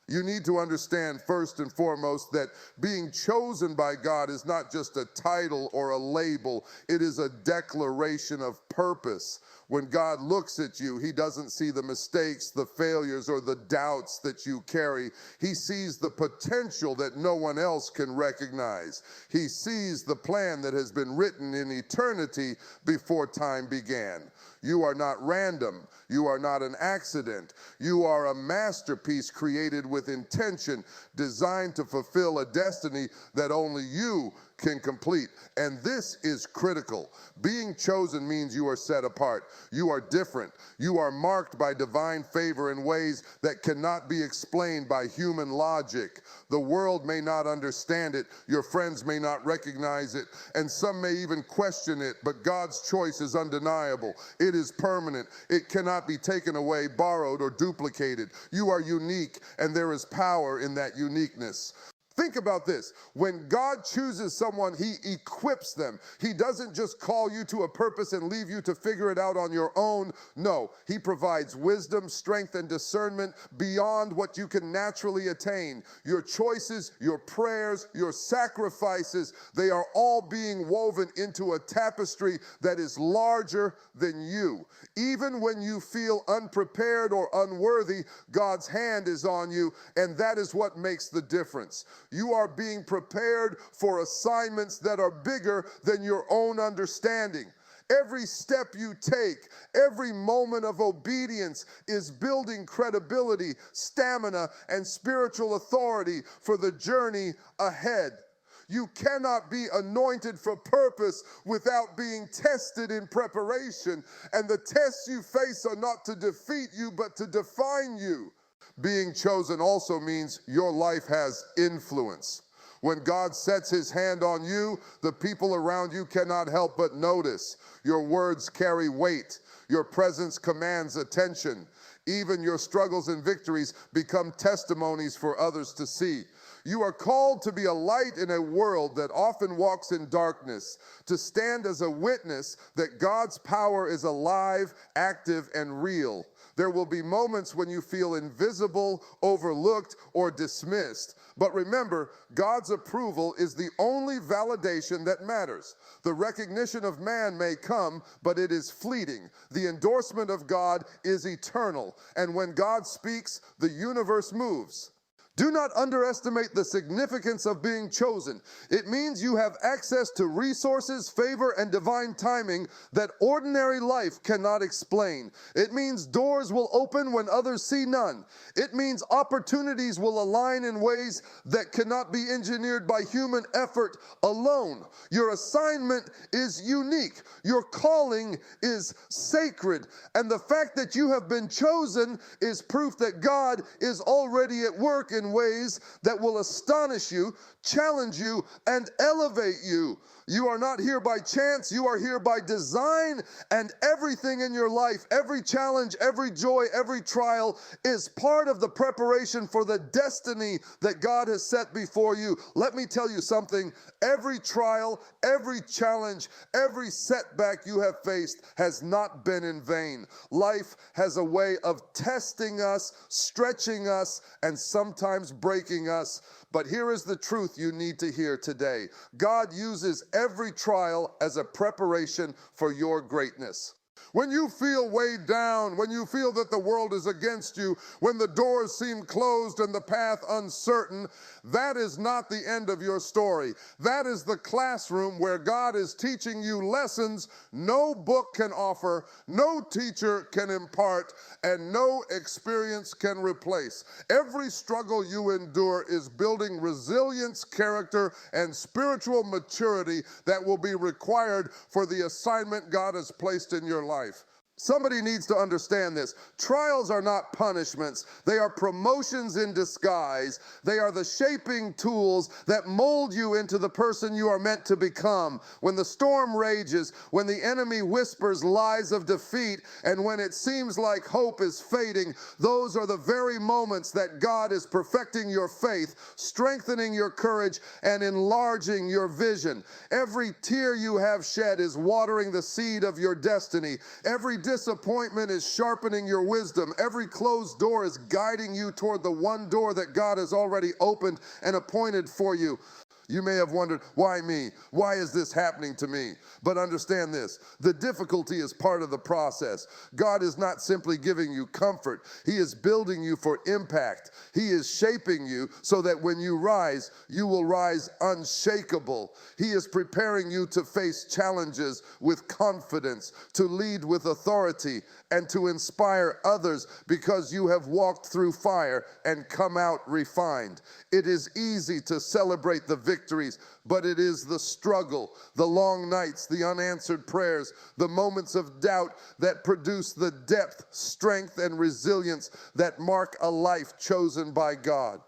You need to understand first and foremost that being chosen by God is not just a title or a label. It is a declaration of purpose. When God looks at you, he doesn't see the mistakes, the failures, or the doubts that you carry. He sees the potential that no one else can recognize. He sees the plan that has been written in eternity before time began. You are not random. You are not an accident. You are a masterpiece created with intention, designed to fulfill a destiny that only you can complete. And this is critical. Being chosen means you are set apart. You are different. You are marked by divine favor in ways that cannot be explained by human logic. The world may not understand it. Your friends may not recognize it. And some may even question it. But God's choice is undeniable. It is permanent. It cannot be taken away, borrowed, or duplicated. You are unique, and there is power in that uniqueness. Think about this. When God chooses someone, he equips them. He doesn't just call you to a purpose and leave you to figure it out on your own. No, he provides wisdom, strength, and discernment beyond what you can naturally attain. Your choices, your prayers, your sacrifices, they are all being woven into a tapestry that is larger than you. Even when you feel unprepared or unworthy, God's hand is on you, and that is what makes the difference. You are being prepared for assignments that are bigger than your own understanding. Every step you take, every moment of obedience is building credibility, stamina, and spiritual authority for the journey ahead. You cannot be anointed for purpose without being tested in preparation. And the tests you face are not to defeat you, but to define you. Being chosen also means your life has influence. When God sets his hand on you, the people around you cannot help but notice. Your words carry weight. Your presence commands attention. Even your struggles and victories become testimonies for others to see. You are called to be a light in a world that often walks in darkness, to stand as a witness that God's power is alive, active, and real. There will be moments when you feel invisible, overlooked, or dismissed. But remember, God's approval is the only validation that matters. The recognition of man may come, but it is fleeting. The endorsement of God is eternal. And when God speaks, the universe moves. Do not underestimate the significance of being chosen. It means you have access to resources, favor, and divine timing that ordinary life cannot explain. It means doors will open when others see none. It means opportunities will align in ways that cannot be engineered by human effort alone. Your assignment is unique. Your calling is sacred. And the fact that you have been chosen is proof that God is already at work in ways that will astonish you, challenge you, and elevate you. You are not here by chance. You are here by design, and everything in your life, every challenge, every joy, every trial is part of the preparation for the destiny that God has set before you. Let me tell you something. Every trial, every challenge, every setback you have faced has not been in vain. Life has a way of testing us, stretching us, and sometimes breaking us. But here is the truth you need to hear today. God uses every trial as a preparation for your greatness. When you feel weighed down, when you feel that the world is against you, when the doors seem closed and the path uncertain, that is not the end of your story. That is the classroom where God is teaching you lessons no book can offer, no teacher can impart, and no experience can replace. Every struggle you endure is building resilience, character, and spiritual maturity that will be required for the assignment God has placed in your life. Somebody needs to understand this. Trials are not punishments. They are promotions in disguise. They are the shaping tools that mold you into the person you are meant to become. When the storm rages, when the enemy whispers lies of defeat, and when it seems like hope is fading, those are the very moments that God is perfecting your faith, strengthening your courage, and enlarging your vision. Every tear you have shed is watering the seed of your destiny. Every disappointment is sharpening your wisdom. Every closed door is guiding you toward the one door that God has already opened and appointed for you. You may have wondered, why me? Why is this happening to me? But understand this, the difficulty is part of the process. God is not simply giving you comfort. He is building you for impact. He is shaping you so that when you rise, you will rise unshakable. He is preparing you to face challenges with confidence, to lead with authority, and to inspire others because you have walked through fire and come out refined. It is easy to celebrate the victories, but it is the struggle, the long nights, the unanswered prayers, the moments of doubt that produce the depth, strength, and resilience that mark a life chosen by God.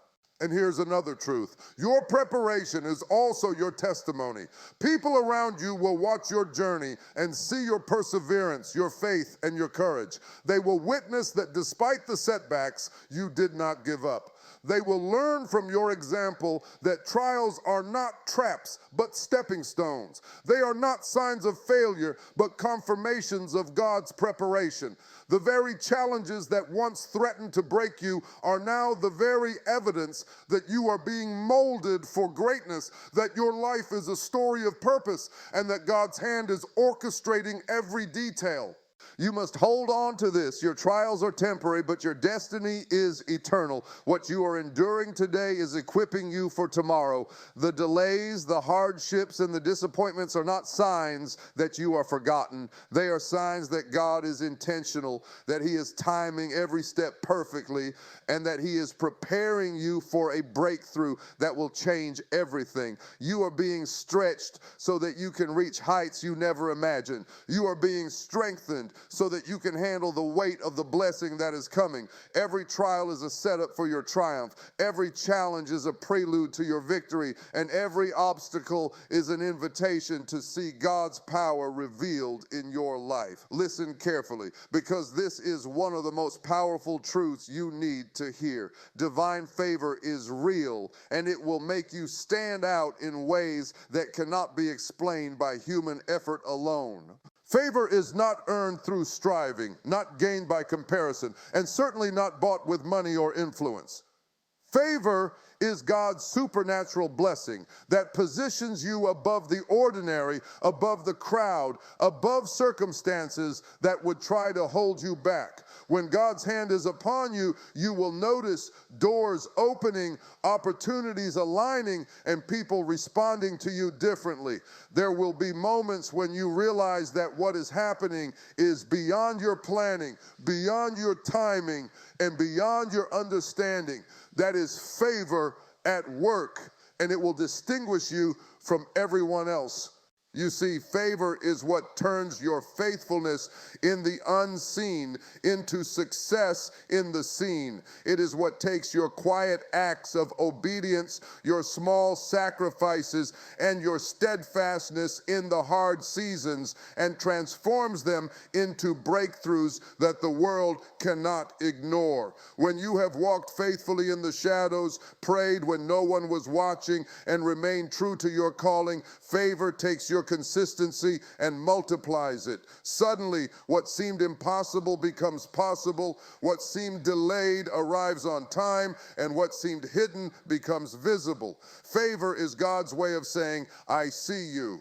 And here's another truth. Your preparation is also your testimony. People around you will watch your journey and see your perseverance, your faith, and your courage. They will witness that despite the setbacks, you did not give up. They will learn from your example that trials are not traps, but stepping stones. They are not signs of failure, but confirmations of God's preparation. The very challenges that once threatened to break you are now the very evidence that you are being molded for greatness, that your life is a story of purpose, and that God's hand is orchestrating every detail. You must hold on to this. Your trials are temporary, but your destiny is eternal. What you are enduring today is equipping you for tomorrow. The delays, the hardships, and the disappointments are not signs that you are forgotten. They are signs that God is intentional, that He is timing every step perfectly, and that He is preparing you for a breakthrough that will change everything. You are being stretched so that you can reach heights you never imagined. You are being strengthened so that you can handle the weight of the blessing that is coming. Every trial is a setup for your triumph. Every challenge is a prelude to your victory, and every obstacle is an invitation to see God's power revealed in your life. Listen carefully, because this is one of the most powerful truths you need to hear. Divine favor is real, and it will make you stand out in ways that cannot be explained by human effort alone. Favor is not earned through striving, not gained by comparison, and certainly not bought with money or influence. Favor is God's supernatural blessing that positions you above the ordinary, above the crowd, above circumstances that would try to hold you back. When God's hand is upon you, you will notice doors opening, opportunities aligning, and people responding to you differently. There will be moments when you realize that what is happening is beyond your planning, beyond your timing, and beyond your understanding. That is favor at work, and it will distinguish you from everyone else. You see, favor is what turns your faithfulness in the unseen into success in the seen. It is what takes your quiet acts of obedience, your small sacrifices, and your steadfastness in the hard seasons and transforms them into breakthroughs that the world cannot ignore. When you have walked faithfully in the shadows, prayed when no one was watching, and remained true to your calling, favor takes your consistency and multiplies it. Suddenly, what seemed impossible becomes possible. What seemed delayed arrives on time, and what seemed hidden becomes visible. Favor is God's way of saying, I see you.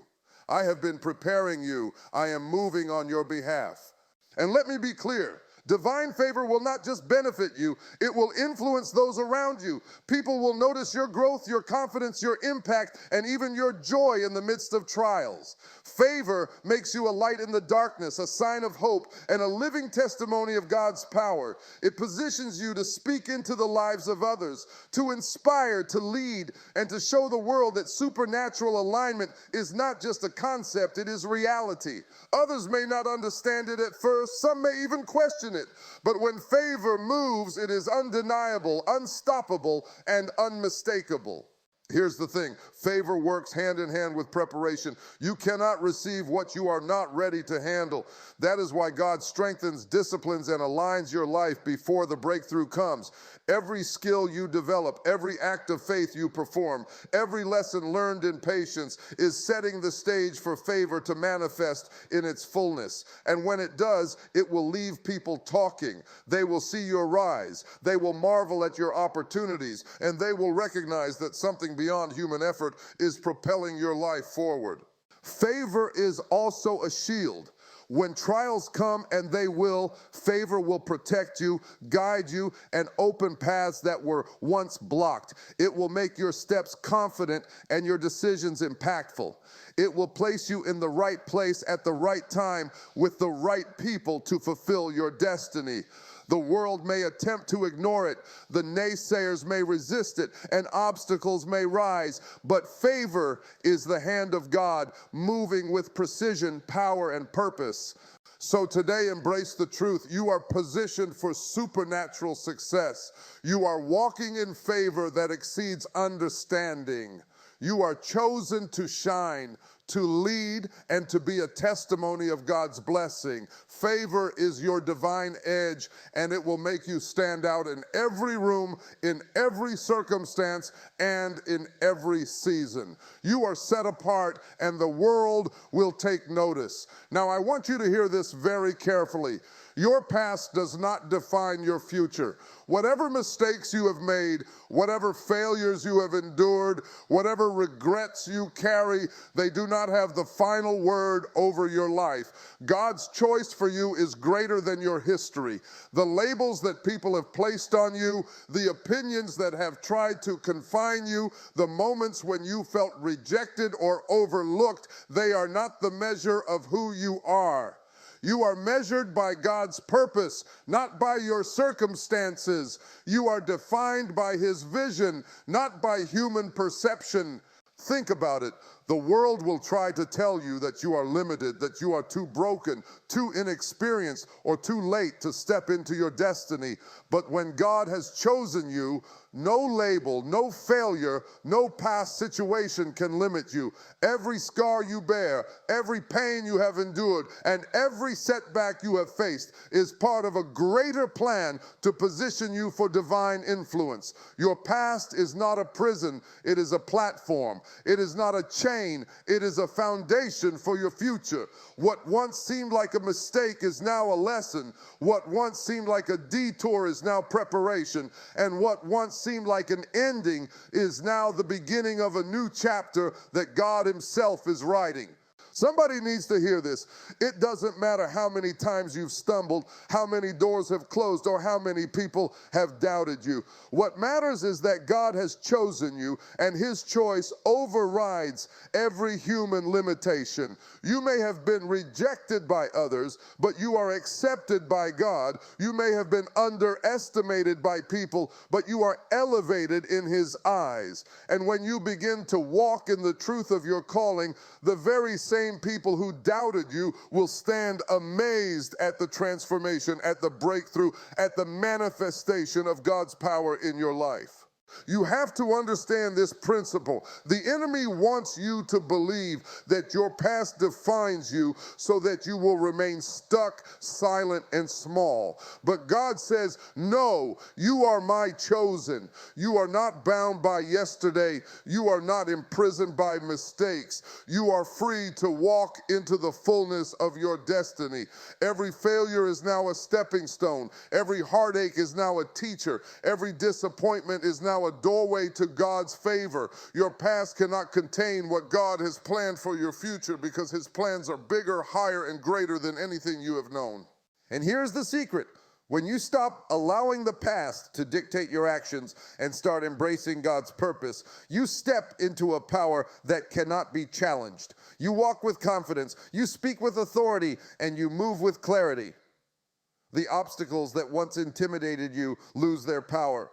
I have been preparing you. I am moving on your behalf. And let me be clear. Divine favor will not just benefit you, it will influence those around you. People will notice your growth, your confidence, your impact, and even your joy in the midst of trials. Favor makes you a light in the darkness, a sign of hope, and a living testimony of God's power. It positions you to speak into the lives of others, to inspire, to lead, and to show the world that supernatural alignment is not just a concept, it is reality. Others may not understand it at first, some may even question it. But when favor moves, it is undeniable, unstoppable, and unmistakable. Here's the thing, favor works hand in hand with preparation. You cannot receive what you are not ready to handle. That is why God strengthens, disciplines, and aligns your life before the breakthrough comes. Every skill you develop, every act of faith you perform, every lesson learned in patience is setting the stage for favor to manifest in its fullness. And when it does, it will leave people talking. They will see your rise. They will marvel at your opportunities, and they will recognize that something beyond human effort is propelling your life forward. Favor is also a shield. When trials come, and they will, favor will protect you, guide you, and open paths that were once blocked. It will make your steps confident and your decisions impactful. It will place you in the right place at the right time with the right people to fulfill your destiny. The world may attempt to ignore it, the naysayers may resist it, and obstacles may rise, but favor is the hand of God moving with precision, power, and purpose. So today, embrace the truth. You are positioned for supernatural success. You are walking in favor that exceeds understanding. You are chosen to shine, to lead, and to be a testimony of God's blessing. Favor is your divine edge, and it will make you stand out in every room, in every circumstance, and in every season. You are set apart, and the world will take notice. Now, I want you to hear this very carefully. Your past does not define your future. Whatever mistakes you have made, whatever failures you have endured, whatever regrets you carry, they do not have the final word over your life. God's choice for you is greater than your history. The labels that people have placed on you, the opinions that have tried to confine you, the moments when you felt rejected or overlooked, they are not the measure of who you are. You are measured by God's purpose, not by your circumstances. You are defined by His vision, not by human perception. Think about it. The world will try to tell you that you are limited, that you are too broken, too inexperienced, or too late to step into your destiny. But when God has chosen you, no label, no failure, no past situation can limit you. Every scar you bear, every pain you have endured, and every setback you have faced is part of a greater plan to position you for divine influence. Your past is not a prison, it is a platform. It is not a chain, it is a foundation for your future. What once seemed like a mistake is now a lesson. What once seemed like a detour is now preparation. And what once seemed like an ending is now the beginning of a new chapter that God Himself is writing. Somebody needs to hear this. It doesn't matter how many times you've stumbled, how many doors have closed, or how many people have doubted you. What matters is that God has chosen you, and His choice overrides every human limitation. You may have been rejected by others, but you are accepted by God. You may have been underestimated by people, but you are elevated in His eyes. And when you begin to walk in the truth of your calling, the very same people who doubted you will stand amazed at the transformation, at the breakthrough, at the manifestation of God's power in your life. You have to understand this principle. The enemy wants you to believe that your past defines you so that you will remain stuck, silent, and small. But God says, no, you are my chosen. You are not bound by yesterday. You are not imprisoned by mistakes. You are free to walk into the fullness of your destiny. Every failure is now a stepping stone. Every heartache is now a teacher. Every disappointment is now a doorway to God's favor. Your past cannot contain what God has planned for your future, because His plans are bigger, higher, and greater than anything you have known. And here's the secret. When you stop allowing the past to dictate your actions and start embracing God's purpose, you step into a power that cannot be challenged. You walk with confidence, you speak with authority, and you move with clarity. The obstacles that once intimidated you lose their power.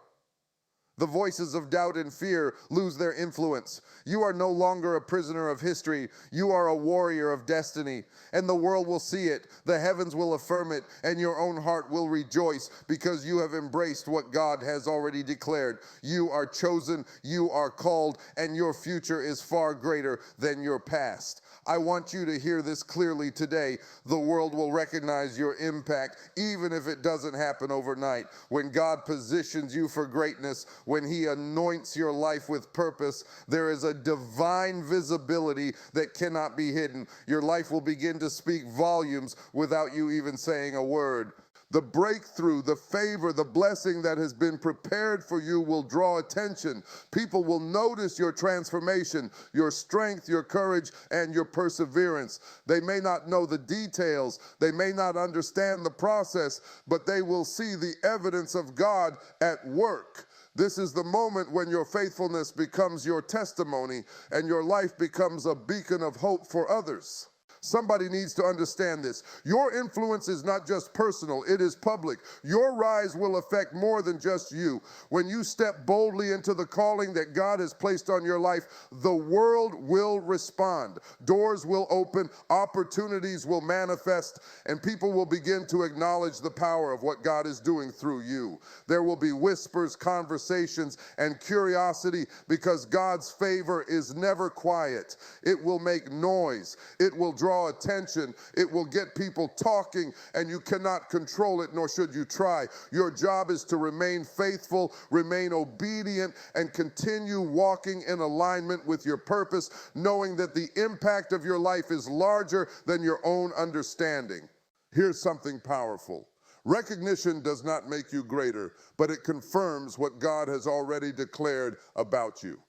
The voices of doubt and fear lose their influence. You are no longer a prisoner of history. You are a warrior of destiny. And the world will see it. The heavens will affirm it. And your own heart will rejoice because you have embraced what God has already declared. You are chosen, you are called, and your future is far greater than your past. I want you to hear this clearly today. The world will recognize your impact, even if it doesn't happen overnight. When God positions you for greatness, when He anoints your life with purpose, there is a divine visibility that cannot be hidden. Your life will begin to speak volumes without you even saying a word. The breakthrough, the favor, the blessing that has been prepared for you will draw attention. People will notice your transformation, your strength, your courage, and your perseverance. They may not know the details, they may not understand the process, but they will see the evidence of God at work. This is the moment when your faithfulness becomes your testimony and your life becomes a beacon of hope for others. Somebody needs to understand this. Your influence is not just personal, it is public. Your rise will affect more than just you. When you step boldly into the calling that God has placed on your life, the world will respond. Doors will open, opportunities will manifest, and people will begin to acknowledge the power of what God is doing through you. There will be whispers, conversations, and curiosity because God's favor is never quiet. It will make noise. It will draw attention. It will get people talking, and you cannot control it, nor should you try. Your job is to remain faithful, remain obedient, and continue walking in alignment with your purpose, knowing that the impact of your life is larger than your own understanding. Here's something powerful. Recognition does not make you greater, but it confirms what God has already declared about you.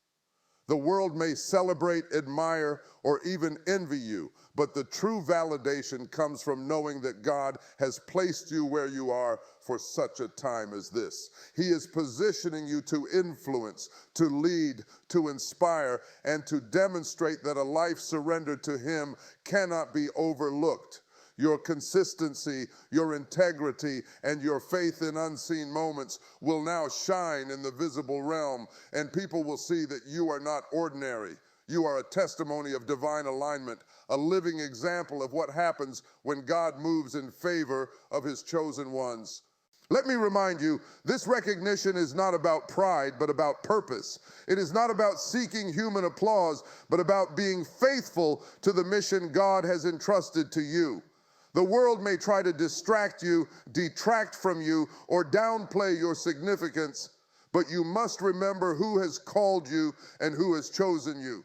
The world may celebrate, admire, or even envy you, but the true validation comes from knowing that God has placed you where you are for such a time as this. He is positioning you to influence, to lead, to inspire, and to demonstrate that a life surrendered to Him cannot be overlooked. Your consistency, your integrity, and your faith in unseen moments will now shine in the visible realm, and people will see that you are not ordinary. You are a testimony of divine alignment, a living example of what happens when God moves in favor of His chosen ones. Let me remind you, this recognition is not about pride, but about purpose. It is not about seeking human applause, but about being faithful to the mission God has entrusted to you. The world may try to distract you, detract from you, or downplay your significance, but you must remember who has called you and who has chosen you.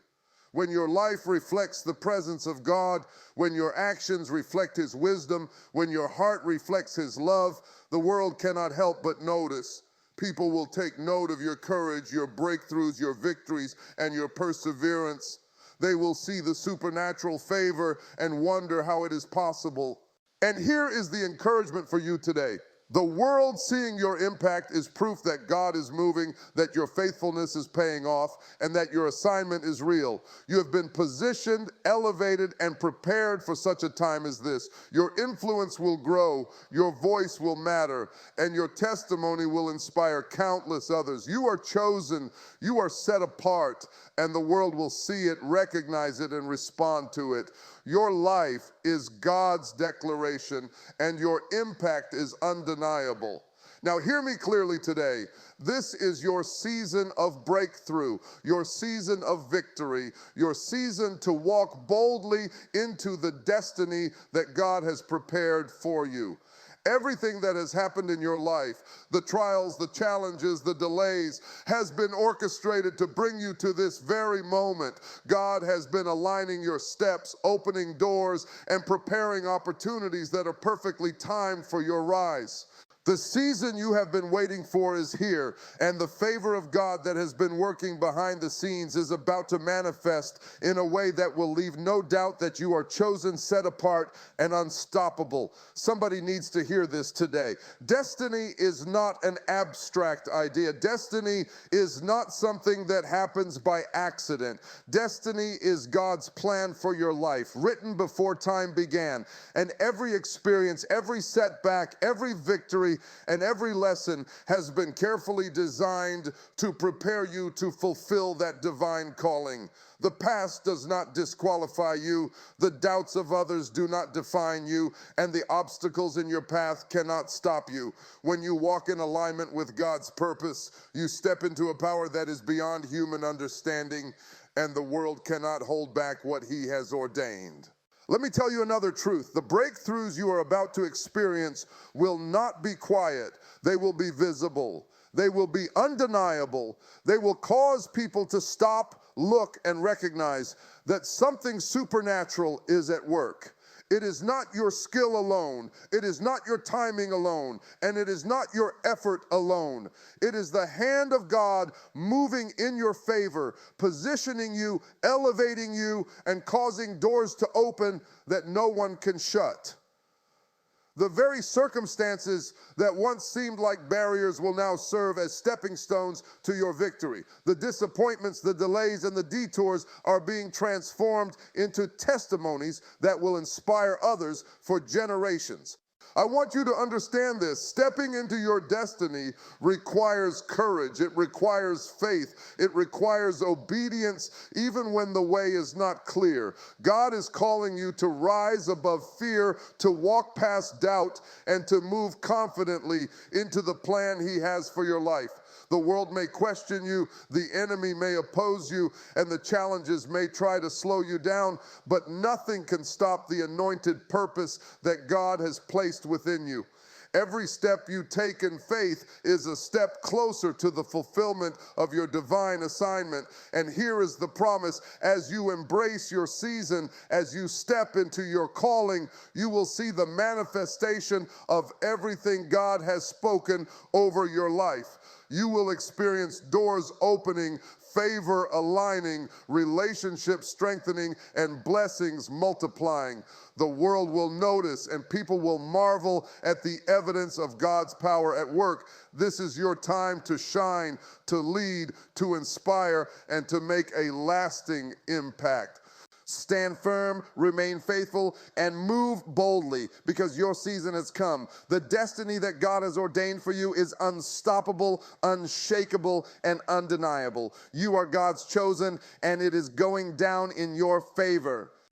When your life reflects the presence of God, when your actions reflect His wisdom, when your heart reflects His love, the world cannot help but notice. People will take note of your courage, your breakthroughs, your victories, and your perseverance. They will see the supernatural favor and wonder how it is possible. And here is the encouragement for you today. The world seeing your impact is proof that God is moving, that your faithfulness is paying off, and that your assignment is real. You have been positioned, elevated, and prepared for such a time as this. Your influence will grow, your voice will matter, and your testimony will inspire countless others. You are chosen, you are set apart, and the world will see it, recognize it, and respond to it. Your life is God's declaration, and your impact is undeniable. Now, hear me clearly today. This is your season of breakthrough, your season of victory, your season to walk boldly into the destiny that God has prepared for you. Everything that has happened in your life, the trials, the challenges, the delays, has been orchestrated to bring you to this very moment. God has been aligning your steps, opening doors, and preparing opportunities that are perfectly timed for your rise. The season you have been waiting for is here, and the favor of God that has been working behind the scenes is about to manifest in a way that will leave no doubt that you are chosen, set apart, and unstoppable. Somebody needs to hear this today. Destiny is not an abstract idea. Destiny is not something that happens by accident. Destiny is God's plan for your life, written before time began. And every experience, every setback, every victory history, and every lesson has been carefully designed to prepare you to fulfill that divine calling. The past does not disqualify you, the doubts of others do not define you, and the obstacles in your path cannot stop you. When you walk in alignment with God's purpose, you step into a power that is beyond human understanding, and the world cannot hold back what He has ordained. Let me tell you another truth. The breakthroughs you are about to experience will not be quiet. They will be visible. They will be undeniable. They will cause people to stop, look, and recognize that something supernatural is at work. It is not your skill alone. It is not your timing alone. And it is not your effort alone. It is the hand of God moving in your favor, positioning you, elevating you, and causing doors to open that no one can shut. The very circumstances that once seemed like barriers will now serve as stepping stones to your victory. The disappointments, the delays, and the detours are being transformed into testimonies that will inspire others for generations. I want you to understand this. Stepping into your destiny requires courage. It requires faith. It requires obedience, even when the way is not clear. God is calling you to rise above fear, to walk past doubt, and to move confidently into the plan He has for your life. The world may question you, the enemy may oppose you, and the challenges may try to slow you down, but nothing can stop the anointed purpose that God has placed within you. Every step you take in faith is a step closer to the fulfillment of your divine assignment. And here is the promise: as you embrace your season, as you step into your calling, you will see the manifestation of everything God has spoken over your life. You will experience doors opening, favor aligning, relationships strengthening, and blessings multiplying. The world will notice and people will marvel at the evidence of God's power at work. This is your time to shine, to lead, to inspire, and to make a lasting impact. Stand firm, remain faithful, and move boldly, because your season has come. The destiny that God has ordained for you is unstoppable, unshakable, and undeniable. You are God's chosen, and it is going down in your favor.